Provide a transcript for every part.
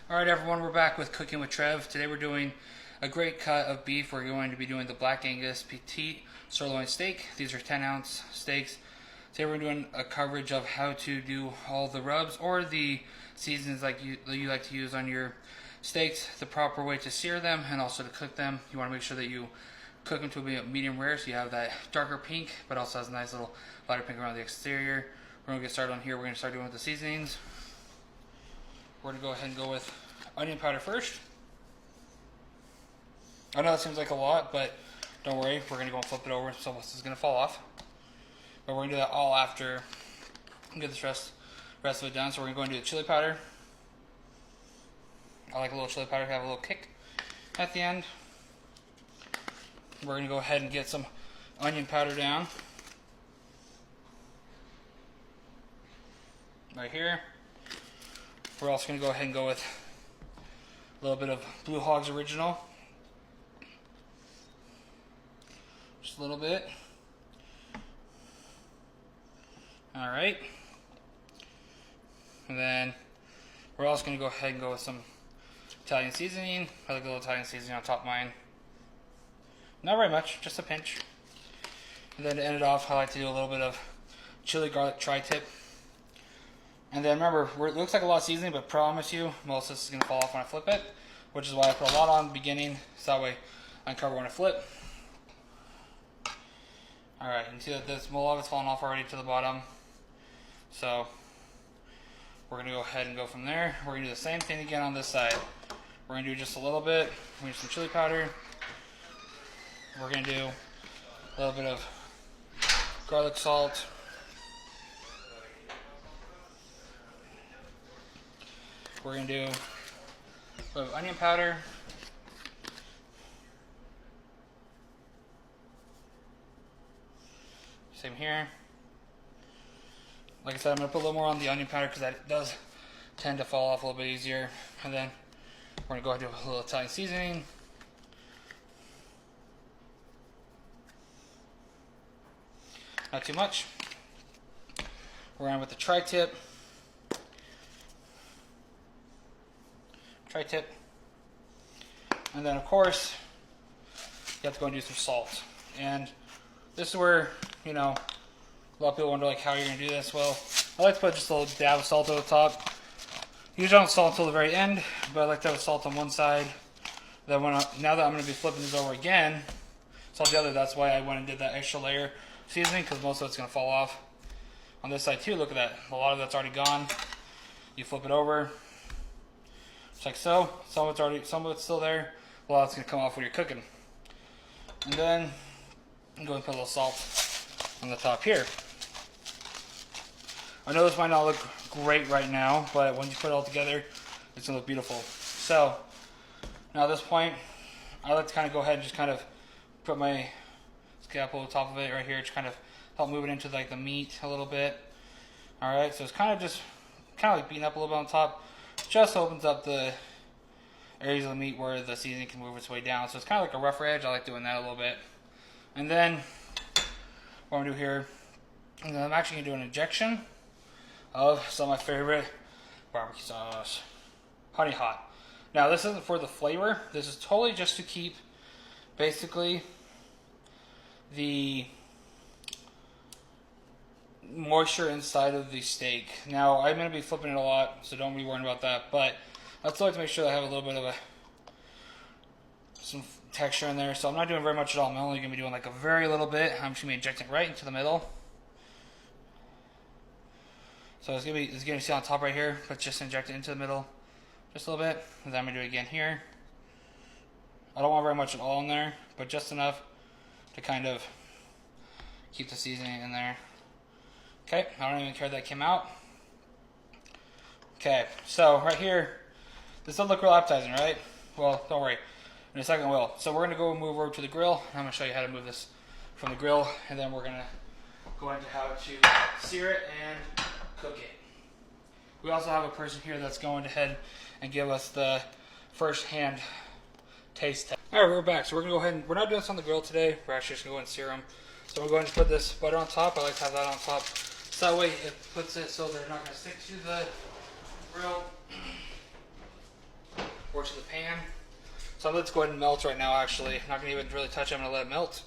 Alright everyone, we're back with Cooking with Trev. Today we're doing a great cut of beef. We're going to be doing the Black Angus Petite Sirloin Steak. These are 10-ounce steaks. Today we're doing a coverage of how to do all the rubs or the seasons like you like to use on your steaks, the proper way to sear them and also to cook them. You want to make sure that you cook them to a medium rare so you have that darker pink but also has a nice little lighter pink around the exterior. We're going to get started on here. We're going to start doing with the seasonings. We're going to go ahead and go with onion powder first. I know that seems like a lot, but don't worry. We're going to go and flip it over so this is going to fall off. But we're going to do that all after we get this rest of it done. So we're going to go and do the chili powder. I like a little chili powder to have a little kick at the end. We're going to go ahead and get some onion powder down. Right here. We're also going to go ahead and go with a little bit of Blue Hogs Original. Just a little bit. Alright. And then we're also going to go ahead and go with some Italian seasoning. I like a little Italian seasoning on top of mine. Not very much, just a pinch. And then to end it off, I like to do a little bit of chili garlic tri-tip. And then remember, it looks like a lot of seasoning, but promise you, most of this is going to fall off when I flip it, which is why I put a lot on the beginning, so that way I can cover when I flip. Alright, you can see that a lot of it's fallen off already to the bottom. So, we're going to go ahead and go from there. We're going to do the same thing again on this side. We're going to do just a little bit. We're going to do some chili powder. We're going to do a little bit of garlic salt. We're going to do a little onion powder. Same here. Like I said, I'm going to put a little more on the onion powder because that does tend to fall off a little bit easier. And then we're going to go ahead and do a little Italian seasoning. Not too much. We're on with the tri-tip. Tri-tip. And then of course, you have to go and do some salt. And this is where, you know, a lot of people wonder like how you're going to do this. Well, I like to put just a little dab of salt over the top. Usually I don't salt until the very end, but I like to have salt on one side. Then now that I'm going to be flipping this over again, salt the other, that's why I went and did that extra layer seasoning, because most of it's going to fall off. On this side too, look at that. A lot of that's already gone. You flip it over. Just like so. Some of it's still there. A lot of it's going to come off when you're cooking. And then go and put a little salt on the top here. I know this might not look great right now, but once you put it all together, it's going to look beautiful. So, now at this point, I like to kind of go ahead and just kind of put my scalpel on top of it right here to kind of help move it into like the meat a little bit. Alright, so it's kind of like beating up a little bit on top. Just opens up the areas of the meat where the seasoning can move its way down. So it's kind of like a rougher edge. I like doing that a little bit. And then what I'm going to do here, I'm actually going to do an injection of some of my favorite barbecue sauce. Honey Hot. Now this isn't for the flavor. This is totally just to keep basically the moisture inside of the steak. Now I'm going to be flipping it a lot, so don't be worried about that, but I still like to make sure that I have a little bit of some texture in there. So I'm not doing very much at all. I'm only going to be doing like a very little bit. I'm just going to be injecting right into the middle. So it's going to be see on top right here, but just inject it into the middle just a little bit. And then I'm going to do it again here. I don't want very much at all in there, but just enough to kind of keep the seasoning in there. Okay, I don't even care that came out. Okay, so right here, this doesn't look real appetizing, right? Well, don't worry. In a second it will. So we're going to go move over to the grill. I'm going to show you how to move this from the grill, and then we're going to go into how to sear it and cook it. We also have a person here that's going ahead and give us the first-hand taste test. Alright, we're back. So we're going to go ahead and, we're not doing this on the grill today. We're actually just going to go and sear them. So we're going to put this butter on top. I like to have that on top. So that way it puts it so they're not going to stick to the grill. So let's go ahead and melt right now. Actually, I'm not going to even really touch it. I'm going to let it melt.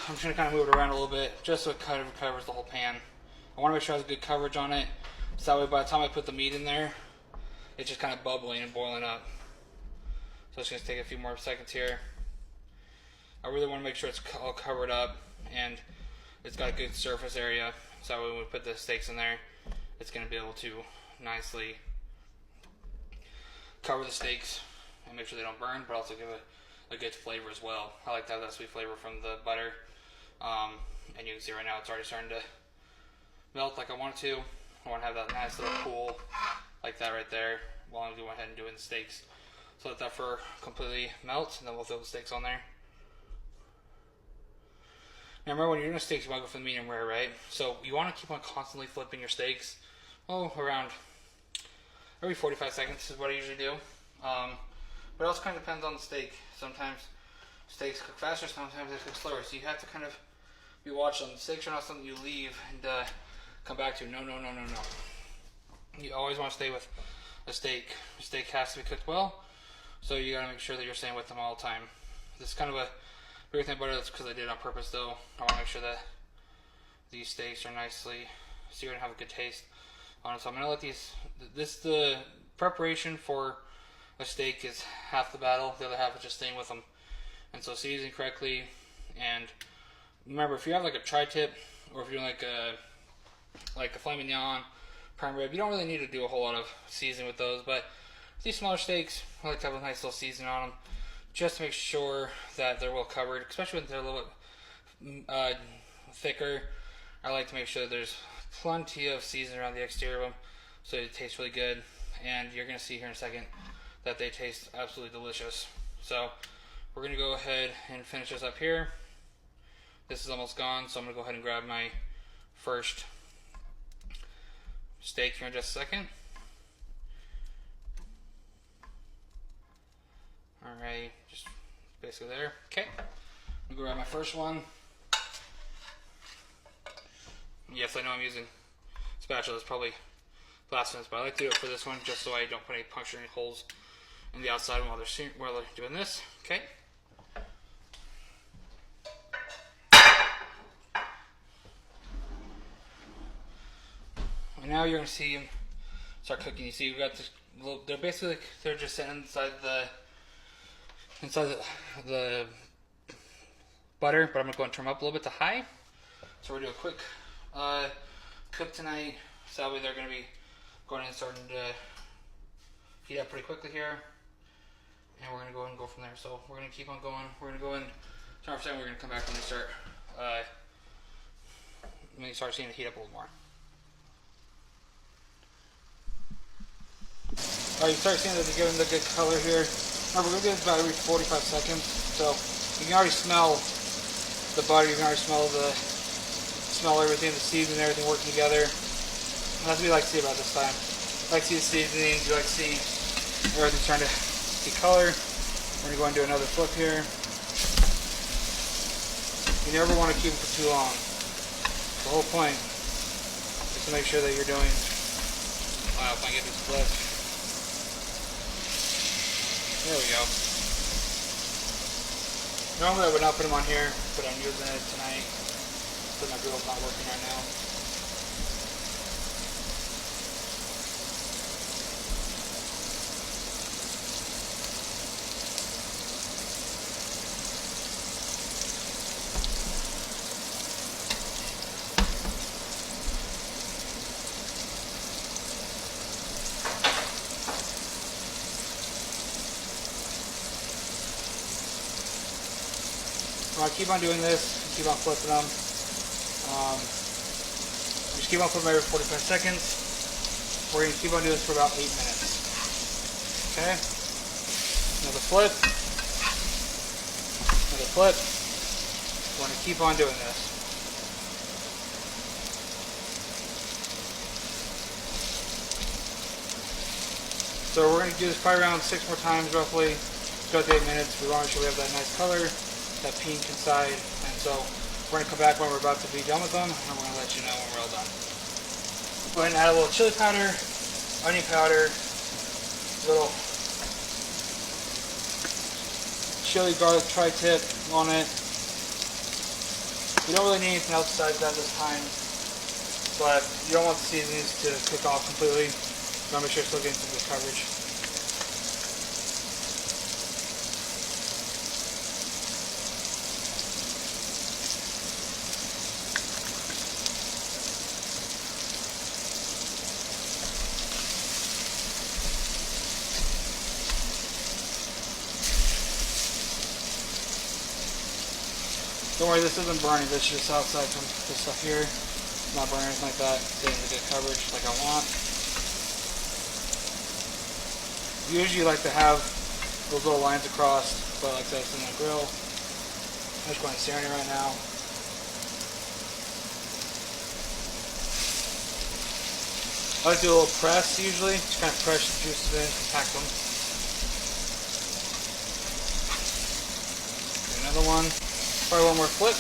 I'm just going to kind of move it around a little bit, just so it kind of covers the whole pan. I want to make sure it has good coverage on it, so that way by the time I put the meat in there, it's just kind of bubbling and boiling up. So it's going to take a few more seconds here. I really want to make sure it's all covered up and it's got a good surface area, so that way when we put the steaks in there, it's going to be able to nicely cover the steaks and make sure they don't burn, but also give it a good flavor as well. I like to have that sweet flavor from the butter. And you can see right now it's already starting to melt like I want it to. I want to have that nice little pool like that right there while I'm going ahead and doing the steaks. So let that fur completely melt, and then we'll throw the steaks on there. Now remember, when you're doing steaks, you want to go for the medium rare, right? So you want to keep on constantly flipping your steaks. Around every 45 seconds is what I usually do. But it also kind of depends on the steak. Sometimes steaks cook faster, sometimes they cook slower. So you have to kind of be watching. The steaks are not something you leave and come back to. No. You always want to stay with a steak. A steak has to be cooked well, so you got to make sure that you're staying with them all the time. This is kind of a weird thing about it. That's because I did it on purpose, though. I want to make sure that these steaks are nicely seared and have a good taste on it. So I'm going to let the preparation for a steak is half the battle. The other half is just staying with them. And so seasoning correctly. And remember, if you have like a tri-tip, or if you're doing like a filet mignon, prime rib, you don't really need to do a whole lot of seasoning with those. But these smaller steaks, I like to have a nice little seasoning on them, just to make sure that they're well covered, especially when they're a little bit thicker. I like to make sure that there's plenty of seasoning around the exterior of them, so it tastes really good. And you're going to see here in a second that they taste absolutely delicious. So we're going to go ahead and finish this up here. This is almost gone, so I'm going to go ahead and grab my first steak here in just a second. Alright, just basically there. Okay, I'm going to grab my first one. Yes, I know I'm using spatula. It's probably blasphemous, but I like to do it for this one just so I don't put any puncturing holes in the outside while they're doing this. Okay. And now you're going to see them start cooking. You see we've got this little, they're just sitting inside the butter, but I'm going to go and turn them up a little bit to high. So we're going to do a quick cook tonight. So that way they're going to be going in and starting to heat up pretty quickly here. And we're going to go ahead and go from there. So we're going to keep on going. We're going to go in, turn off, we're going to come back when they start seeing it heat up a little more. Alright, you start seeing that they're giving the good color here. Remember, we're going to do this about every 45 seconds. So you can already smell the butter, you can already smell everything, the seasoning, everything working together. And that's what we like to see about this time. You like to see the seasonings, you like to see everything starting to see color. We're going to go and do another flip here. You never want to keep them for too long. The whole point is to make sure that you're doing, wow, if I get this flip. There we go. Normally I would not put them on here, but I'm using it tonight because my grill's not working right now. I'll keep on doing this, keep on flipping them. Just keep on flipping every 45 seconds. We're going to keep on doing this for about 8 minutes. Okay? Another flip. Another flip. We're going to keep on doing this. So we're going to do this probably around 6 more times roughly. Go to 8 minutes. We want to make sure we have that nice color, that pink inside, and so we're going to come back when we're about to be done with them, and we're going to let you know when we're all done. Go ahead and add a little chili powder, onion powder, little chili garlic tri-tip on it. You don't really need anything else besides that this time, but you don't want the seasonings to cook off completely. You want to make sure it's still getting some good coverage. Don't worry, this isn't burning. This is just outside from this stuff here. It's not burning or anything like that. It's getting the good coverage like I want. Usually you like to have those little lines across, but like I said, it's in the grill. I'm just going to searing it right now. I like to do a little press usually. Just kind of press the juices in, compact them. Okay, another one. Probably one more flip.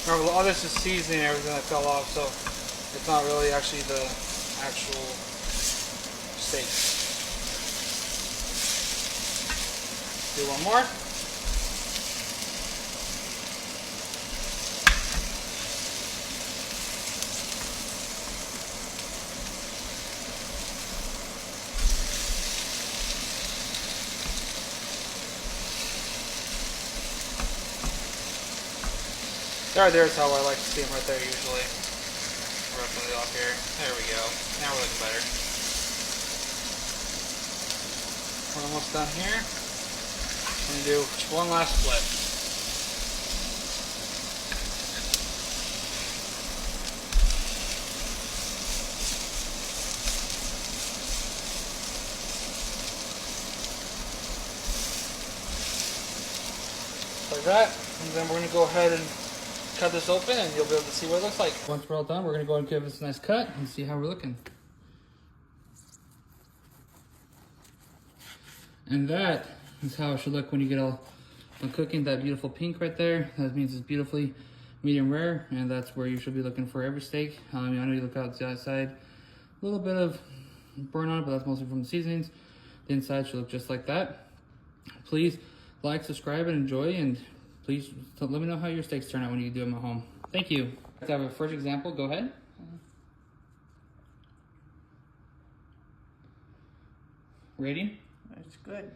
Remember, all this is seasoning and everything that fell off, so it's not really actually the actual steak. Do one more. There's how I like to see them right there usually. Roughly off here. There we go. Now we're looking better. We're almost done here. I'm going to do just one last flip. Like that. And then we're going to go ahead and cut this open and you'll be able to see what it looks like. Once we're all done, we're going to go ahead and give this a nice cut and see how we're looking. And that is how it should look when you get all done cooking. That beautiful pink right there, that means it's beautifully medium rare, and that's where you should be looking for every steak. I know you look out the outside, a little bit of burn on it, but that's mostly from the seasonings. The inside should look just like that. Please like, subscribe, and enjoy, and please let me know how your steaks turn out when you do them at home. Thank you. To have a first example, go ahead. Rating? That's good.